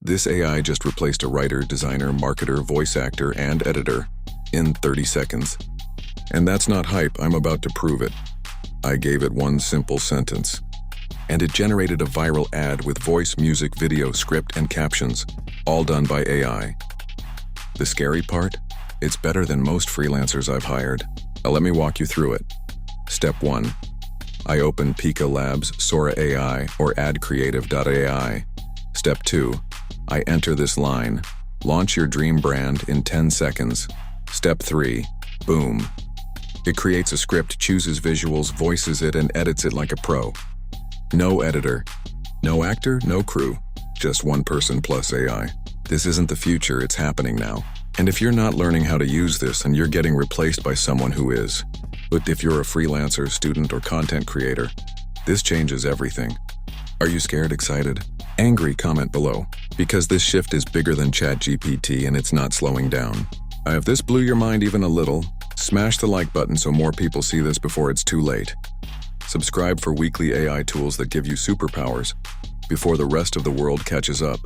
This AI just replaced a writer, designer, marketer, voice actor, and editor in 30 seconds. And that's not hype, I'm about to prove it. I gave it one simple sentence, and it generated a viral ad with voice, music, video, script, and captions, all done by AI. The scary part? It's better than most freelancers I've hired. Now let me walk you through it. Step 1. I open Pika Labs, Sora AI, or AdCreative.ai. Step 2. I enter this line. Launch your dream brand in 10 seconds. Step 3. Boom. It creates a script, chooses visuals, voices it, and edits it like a pro. No editor, no actor, no crew. Just one person plus AI. This isn't the future, it's happening now. And if you're not learning how to use this, then you're getting replaced by someone who is. But if you're a freelancer, student, or content creator, this changes everything. Are you scared, excited, angry? Comment below. Because this shift is bigger than ChatGPT and it's not slowing down. If this blew your mind even a little, smash the like button so more people see this before it's too late. Subscribe for weekly AI tools that give you superpowers before the rest of the world catches up.